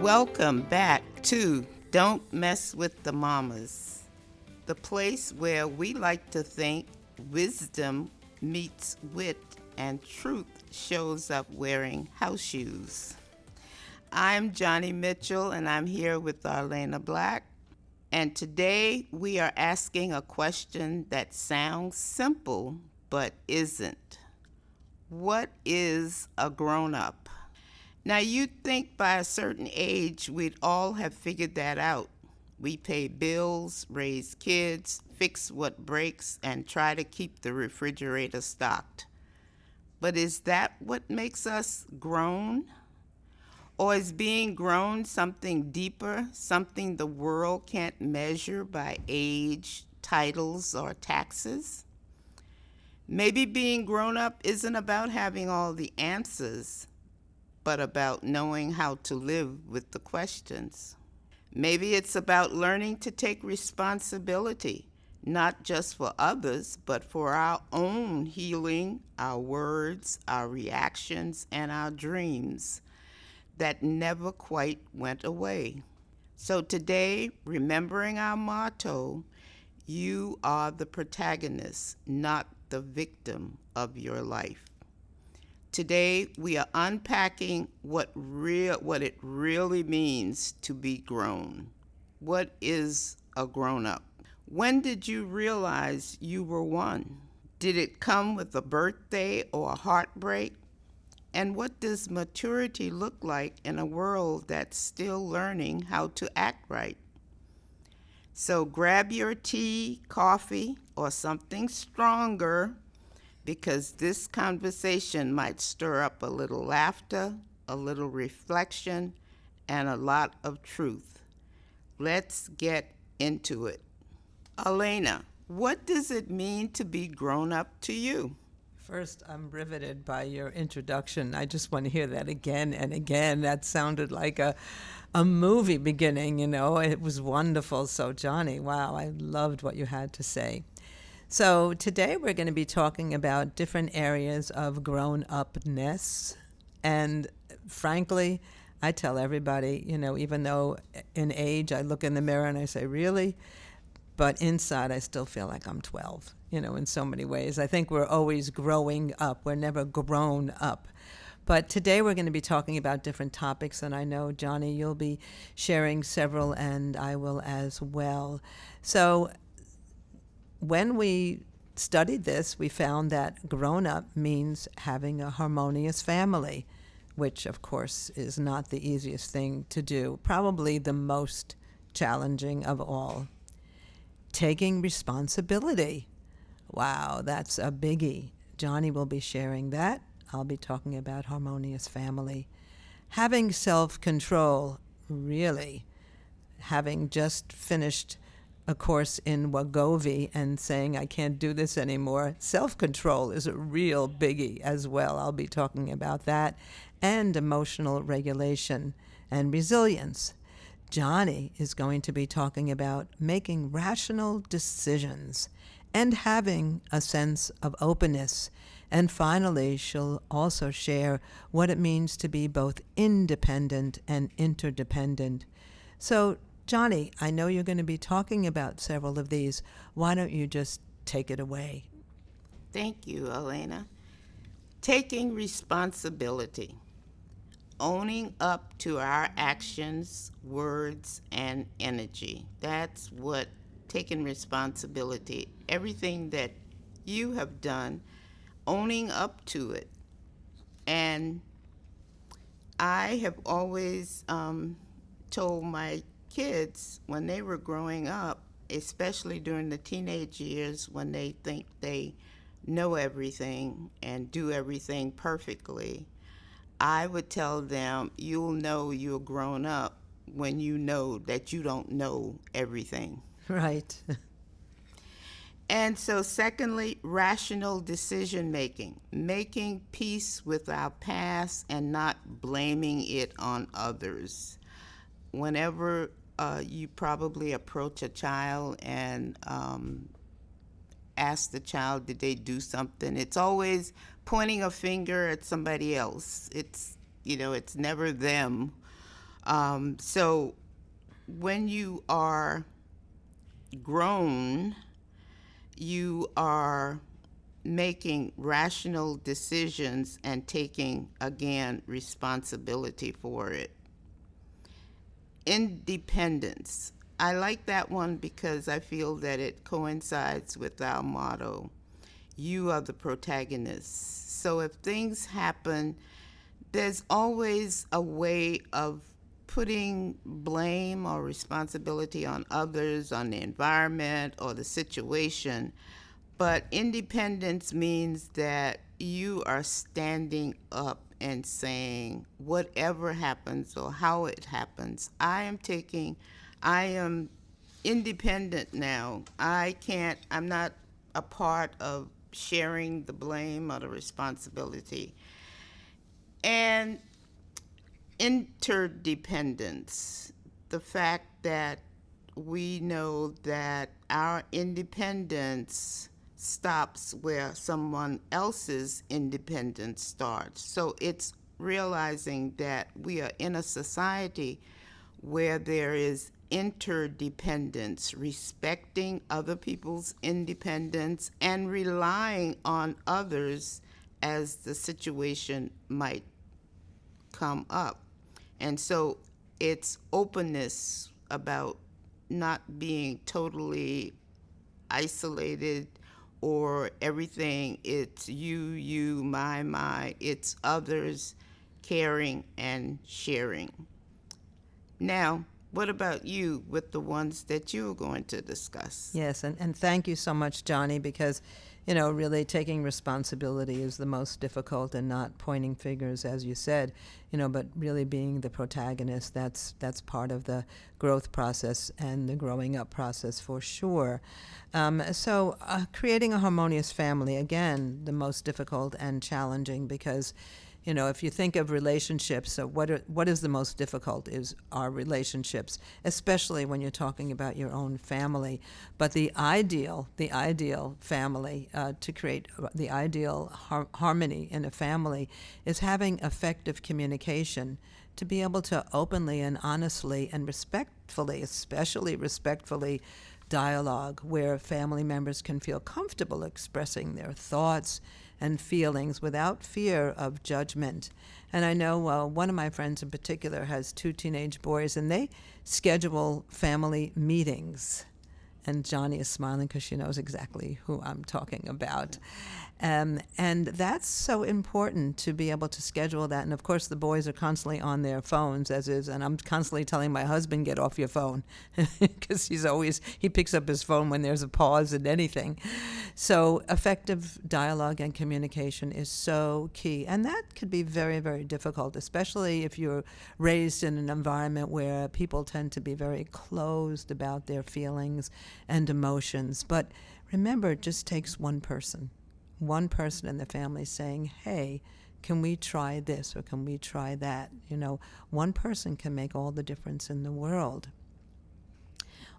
Welcome back to Don't Mess with the Mamas, the place where we like to think wisdom meets wit and truth shows up wearing house shoes. I'm Johnny Mitchell and I'm here with Arlaana Black. And today we are asking a question that sounds simple but isn't. What is a grown up? Now, you'd think by a certain age we'd all have figured that out. We pay bills, raise kids, fix what breaks, and try to keep the refrigerator stocked. But is that what makes us grown? Or is being grown something deeper, something the world can't measure by age, titles, or taxes? Maybe being grown up isn't about having all the answers, but about knowing how to live with the questions. Maybe it's about learning to take responsibility, not just for others, but for our own healing, our words, our reactions, and our dreams that never quite went away. So today, remembering our motto, you are the protagonist, not the victim of your life. Today, we are unpacking what it really means to be grown. What is a grown-up? When did you realize you were one? Did it come with a birthday or a heartbreak? And what does maturity look like in a world that's still learning how to act right? So grab your tea, coffee, or something stronger, because this conversation might stir up a little laughter, a little reflection, and a lot of truth. Let's get into it. Arlaana, what does it mean to be grown up to you? First, I'm riveted by your introduction. I just want to hear that again and again. That sounded like a movie beginning, you know. It was wonderful. So, Johnny, wow, I loved what you had to say. So today we're going to be talking about different areas of grown-upness. And frankly, I tell everybody, you know, even though in age I look in the mirror and I say, really? But inside I still feel like I'm 12, you know, in so many ways. I think we're always growing up. We're never grown up. But today we're going to be talking about different topics, and I know, Johnny, you'll be sharing several, and I will as well. So when we studied this, we found that grown up means having a harmonious family, which of course is not the easiest thing to do, probably the most challenging of all. Taking responsibility. Wow, that's a biggie. Johnny will be sharing that. I'll be talking about harmonious family. Having self-control, really. Having just finished a course in Wagovi and saying I can't do this anymore. Self-control is a real biggie as well. I'll be talking about that. And emotional regulation and resilience. Johnny is going to be talking about making rational decisions and having a sense of openness. And finally, she'll also share what it means to be both independent and interdependent. So, Johnny, I know you're going to be talking about several of these. Why don't you just take it away? Thank you, Arlaana. Taking responsibility. Owning up to our actions, words, and energy. That's what taking responsibility, everything that you have done, owning up to it. And I have always told my kids when they were growing up, especially during the teenage years when they think they know everything and do everything perfectly, I would tell them, you'll know you're grown up when you know that you don't know everything. Right. And so secondly, rational decision making, making peace with our past and not blaming it on others. Whenever you probably approach a child and ask the child, did they do something? It's always pointing a finger at somebody else. It's never them. So when you are grown, you are making rational decisions and taking, again, responsibility for it. Independence. I like that one because I feel that it coincides with our motto, you are the protagonist. So if things happen, there's always a way of putting blame or responsibility on others, on the environment or the situation. But independence means that you are standing up and saying, whatever happens or how it happens, I am independent now. I'm not a part of sharing the blame or the responsibility. And interdependence, the fact that we know that our independence stops where someone else's independence starts. So it's realizing that we are in a society where there is interdependence, respecting other people's independence and relying on others as the situation might come up. And so it's openness about not being totally isolated or everything. It's you, my. It's others, caring and sharing. Now, what about you with the ones that you're going to discuss? Yes, and thank you so much, Johnny, because, really taking responsibility is the most difficult, and not pointing fingers, as you said, but really being the protagonist. That's part of the growth process and the growing up process for sure. So creating a harmonious family, again, the most difficult and challenging, because if you think of relationships, so what is the most difficult is our relationships, especially when you're talking about your own family. But the ideal family, to create the ideal harmony in a family, is having effective communication, to be able to openly and honestly and respectfully, especially respectfully, dialogue where family members can feel comfortable expressing their thoughts and feelings without fear of judgment. And I know one of my friends in particular has 2 teenage boys, and they schedule family meetings. And Johnny is smiling because she knows exactly who I'm talking about. And that's so important, to be able to schedule that. And of course, the boys are constantly on their phones, as is, and I'm constantly telling my husband, get off your phone, because he picks up his phone when there's a pause in anything. So effective dialogue and communication is so key. And that could be very, very difficult, especially if you're raised in an environment where people tend to be very closed about their feelings and emotions. But remember, it just takes one person in the family saying, hey, can we try this or can we try that? One person can make all the difference in the world.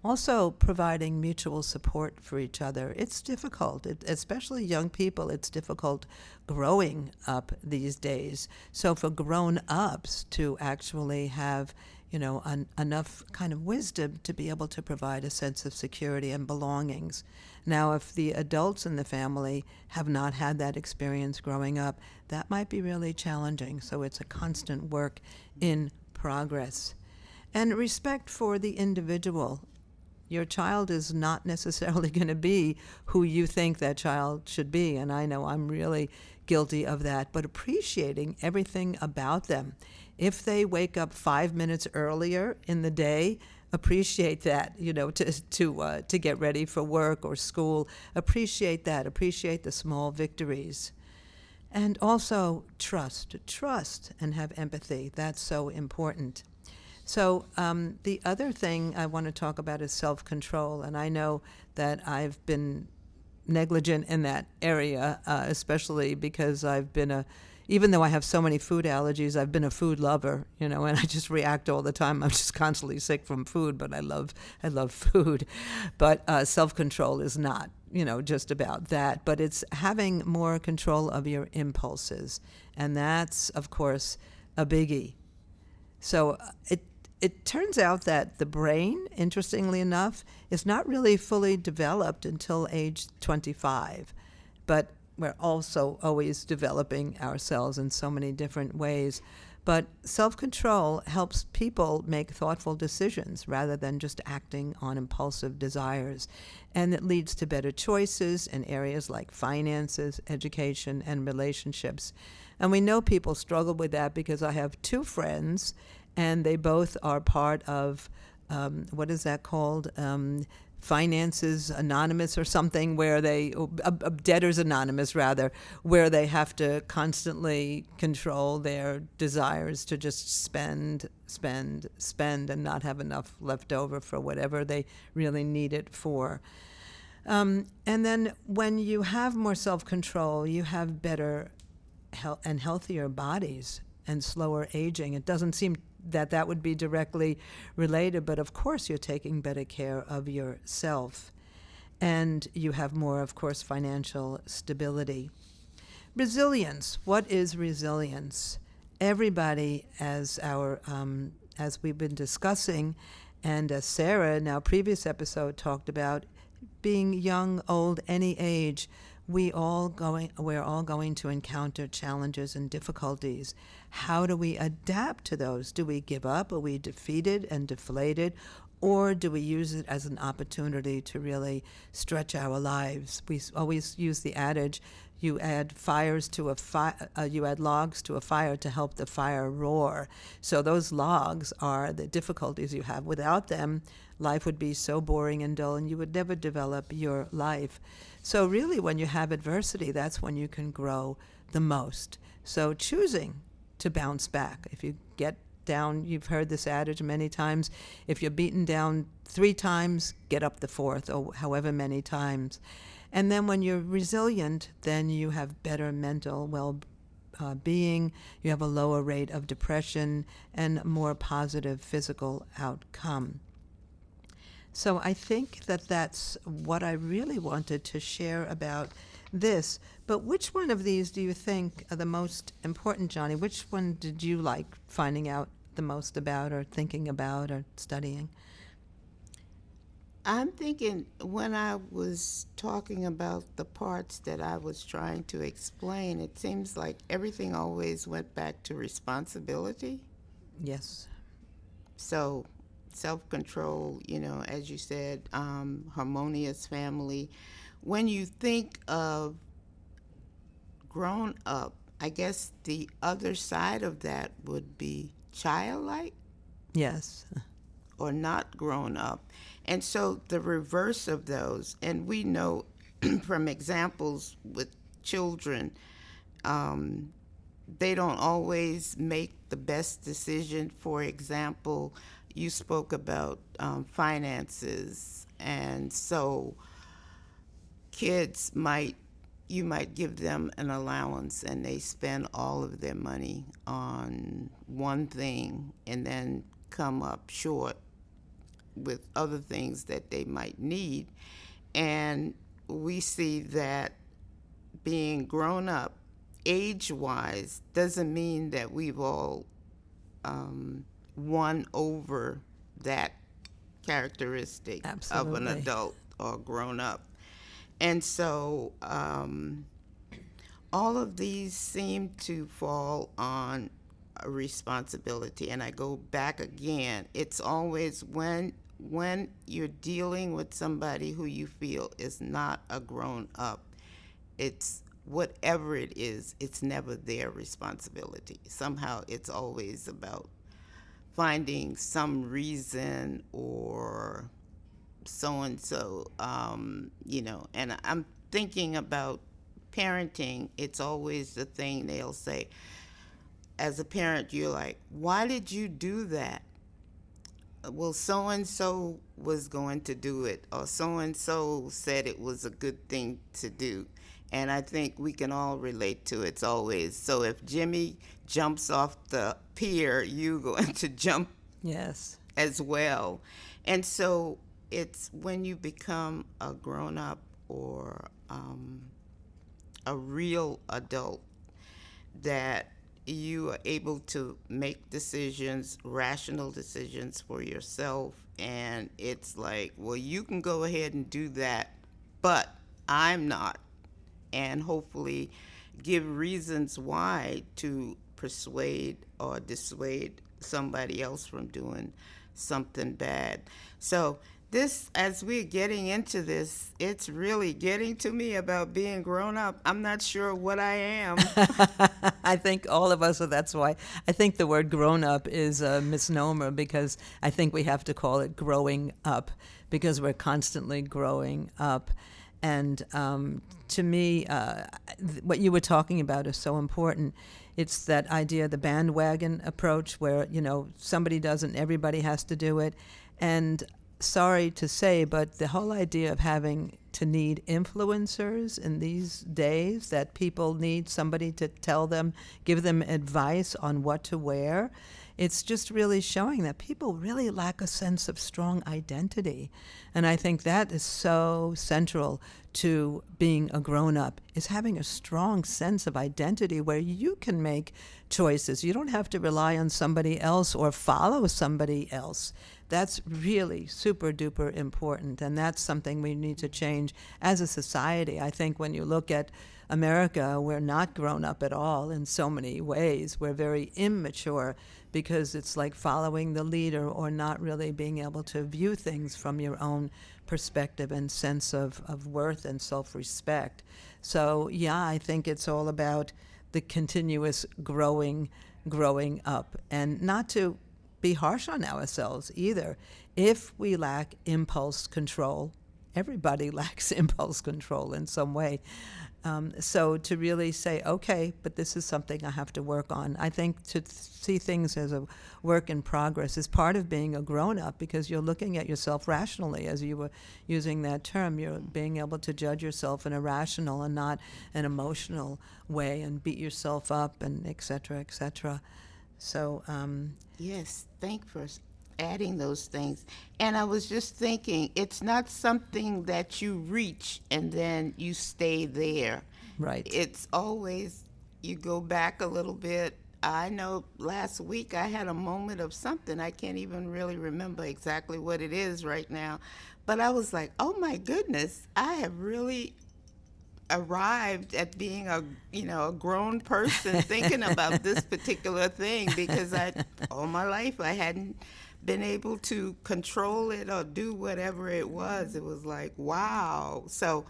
Also, providing mutual support for each other. It's difficult, especially young people. It's difficult growing up these days. So for grown-ups to actually have enough kind of wisdom to be able to provide a sense of security and belongings. Now, if the adults in the family have not had that experience growing up, that might be really challenging. So it's a constant work in progress. And respect for the individual. Your child is not necessarily going to be who you think that child should be. And I know I'm really guilty of that, but appreciating everything about them. If they wake up 5 minutes earlier in the day, appreciate that, to get ready for work or school. Appreciate that. Appreciate the small victories. And also trust and have empathy. That's so important. So the other thing I want to talk about is self-control. And I know that I've been negligent in that area, especially because even though I have so many food allergies, I've been a food lover, and I just react all the time. I'm just constantly sick from food, but I love food. But self-control is not, just about that. But it's having more control of your impulses. And that's, of course, a biggie. So it turns out that the brain, interestingly enough, is not really fully developed until age 25. But we're also always developing ourselves in so many different ways. But self-control helps people make thoughtful decisions rather than just acting on impulsive desires. And it leads to better choices in areas like finances, education, and relationships. And we know people struggle with that because I have two friends, and they both are part of, what is that called? Finances Anonymous or something, where they, Debtors Anonymous rather, where they have to constantly control their desires to just spend, and not have enough left over for whatever they really need it for. And then when you have more self-control, you have better and healthier bodies and slower aging. It doesn't seem that would be directly related, but of course you're taking better care of yourself. And you have more, of course, financial stability. Resilience. What is resilience? Everybody, as we've been discussing, and as Sarah in our previous episode talked about, being young, old, any age, we're all going to encounter challenges and difficulties. How do we adapt to those? Do we give up? Are we defeated and deflated? Or do we use it as an opportunity to really stretch our lives? We always use the adage, you add logs to a fire to help the fire roar. So those logs are the difficulties you have. Without them, life would be so boring and dull, and you would never develop your life. So really, when you have adversity, that's when you can grow the most. So choosing to bounce back. If you get down, you've heard this adage many times, if you're beaten down 3 times, get up the 4th, or however many times. And then when you're resilient, then you have better mental well-being, you have a lower rate of depression, and more positive physical outcome. So I think that's what I really wanted to share about this. But which one of these do you think are the most important, Johnnie? Which one did you like finding out the most about, or thinking about, or studying? I'm thinking when I was talking about the parts that I was trying to explain, it seems like everything always went back to responsibility. Yes. So self-control, as you said, harmonious family. When you think of grown up, I guess the other side of that would be childlike. Yes. Or not grown up. And so the reverse of those, and we know from examples with children, they don't always make the best decision. For example, you spoke about finances, and so kids you might give them an allowance and they spend all of their money on one thing and then come up short with other things that they might need. And we see that being grown up age-wise doesn't mean that we've all won over that characteristic of an Absolutely. adult or grown up. And so all of these seem to fall on a responsibility. And I go back again, it's always when you're dealing with somebody who you feel is not a grown up, it's whatever it is, it's never their responsibility. Somehow it's always about finding some reason or so and so, and I'm thinking about parenting. It's always the thing they'll say. As a parent, you're like, why did you do that? Well, so and so was going to do it, or so and so said it was a good thing to do. And I think we can all relate to it's always, so if Jimmy jumps off the pier, you're going to jump Yes. as well. And so it's when you become a grown up or a real adult that you are able to make decisions, rational decisions for yourself. And it's like, well, you can go ahead and do that, but I'm not. And hopefully give reasons why to persuade or dissuade somebody else from doing something bad. So, this, as we're getting into this, it's really getting to me about being grown up. I'm not sure what I am. I think all of us, so that's why I think the word grown up is a misnomer, because I think we have to call it growing up, because we're constantly growing up. And to me, what you were talking about is so important. It's that idea, the bandwagon approach, where, somebody does it and everybody has to do it. And sorry to say, but the whole idea of having to need influencers in these days, that people need somebody to tell them, give them advice on what to wear, it's just really showing that people really lack a sense of strong identity. And I think that is so central to being a grown-up, is having a strong sense of identity where you can make choices. You don't have to rely on somebody else or follow somebody else. That's really super duper important, and that's something we need to change as a society. I think when you look at America, we're not grown up at all in so many ways. We're very immature, because it's like following the leader or not really being able to view things from your own perspective and sense of worth and self-respect. So yeah, I think it's all about the continuous growing up, and not to be harsh on ourselves either. If we lack impulse control, everybody lacks impulse control in some way. So to really say, okay, but this is something I have to work on. I think to see things as a work in progress is part of being a grown-up, because you're looking at yourself rationally, as you were using that term. You're being able to judge yourself in a rational and not an emotional way, and beat yourself up, and et cetera, et cetera. So, Yes, thank for adding those things. And I was just thinking, it's not something that you reach and then you stay there. right. It's always, you go back a little bit. I know last week I had a moment of something. I can't even really remember exactly what it is right now. But I was like, oh my goodness, I have really arrived at being a grown person thinking about this particular thing, because all my life I hadn't been able to control it or do whatever it was. It was like, wow. So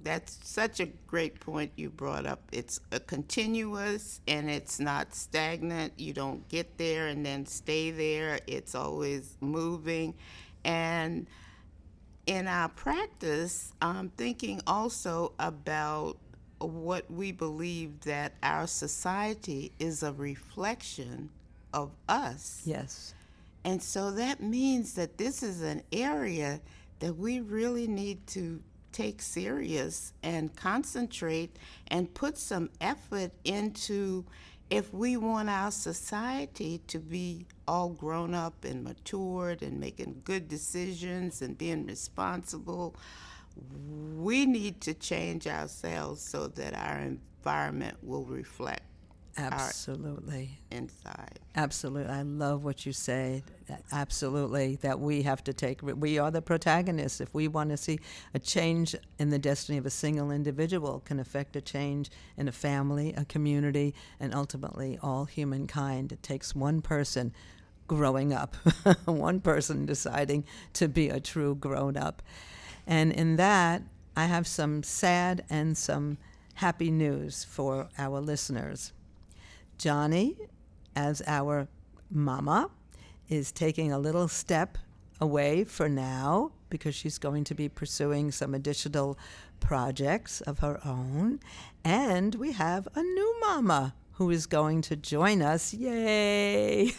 that's such a great point you brought up. It's a continuous, and it's not stagnant. You don't get there and then stay there. It's always moving. And in our practice, I'm thinking also about what we believe, that our society is a reflection of us. Yes. And so that means that this is an area that we really need to take serious and concentrate and put some effort into, if we want our society to be all grown up and matured and making good decisions and being responsible. We need to change ourselves so that our environment will reflect Absolutely. inside. Absolutely. I love what you say. Absolutely. That we have to we are the protagonists. If we want to see a change in the destiny of a single individual, can affect a change in a family, a community, and ultimately all humankind. It takes one person growing up, one person deciding to be a true grown up. And in that, I have some sad and some happy news for our listeners. Johnnie, as our mama, is taking a little step away for now, because she's going to be pursuing some additional projects of her own. And we have a new mama who is going to join us, yay,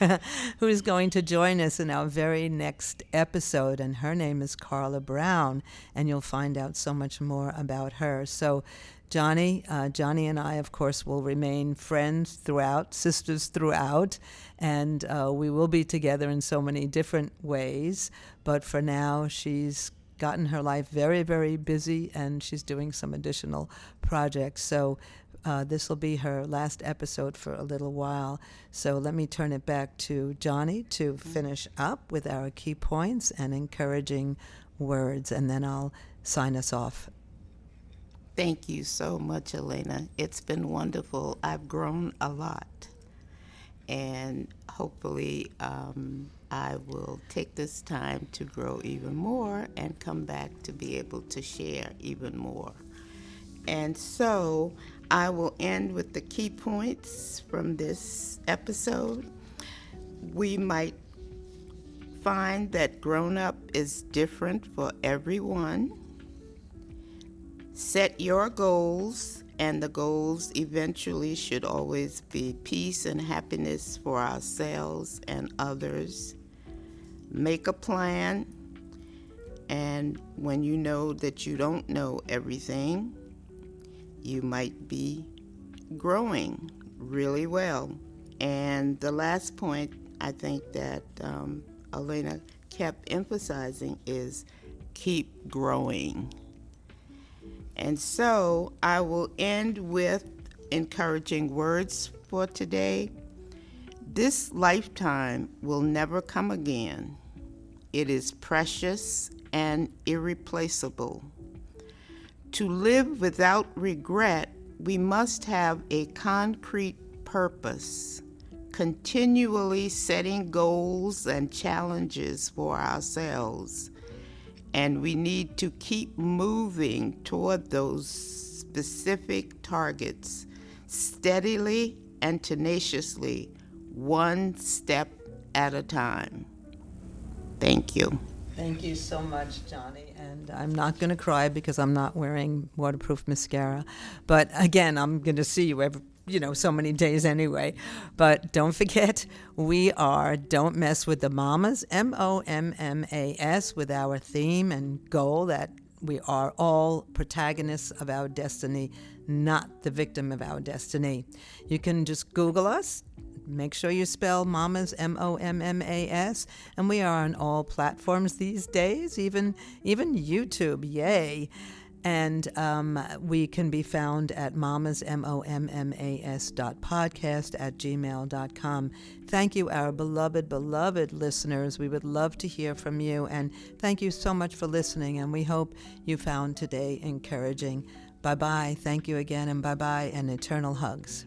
who is going to join us in our very next episode. And her name is Carla Brown, and you'll find out so much more about her. So Johnnie and I, of course, will remain friends throughout, sisters throughout, and we will be together in so many different ways. But for now, she's gotten her life very, very busy, and she's doing some additional projects. So this will be her last episode for a little while. So let me turn it back to Johnnie to finish up with our key points and encouraging words, and then I'll sign us off. Thank you so much, Arlaana. It's been wonderful. I've grown a lot. And hopefully I will take this time to grow even more and come back to be able to share even more. And so I will end with the key points from this episode. We might find that grown up is different for everyone. Set your goals, and the goals eventually should always be peace and happiness for ourselves and others. Make a plan, and when you know that you don't know everything, you might be growing really well. And the last point I think that Arlaana kept emphasizing is keep growing. And so I will end with encouraging words for today. This lifetime will never come again. It is precious and irreplaceable. To live without regret, we must have a concrete purpose, continually setting goals and challenges for ourselves. And we need to keep moving toward those specific targets steadily and tenaciously, one step at a time. Thank you. Thank you so much, Johnnie. And I'm not going to cry because I'm not wearing waterproof mascara. But again, I'm going to see you so many days anyway. But don't forget, we are Don't Mess with the Mamas, MOMMAS, with our theme and goal that we are all protagonists of our destiny, not the victim of our destiny. You can just Google us. Make sure you spell Mamas, MOMMAS, and we are on all platforms these days, even YouTube, yay. And we can be found at mamasmommas.podcast@gmail.com. Thank you, our beloved listeners. We would love to hear from you. And thank you so much for listening. And we hope you found today encouraging. Bye-bye. Thank you again. And bye-bye. And eternal hugs.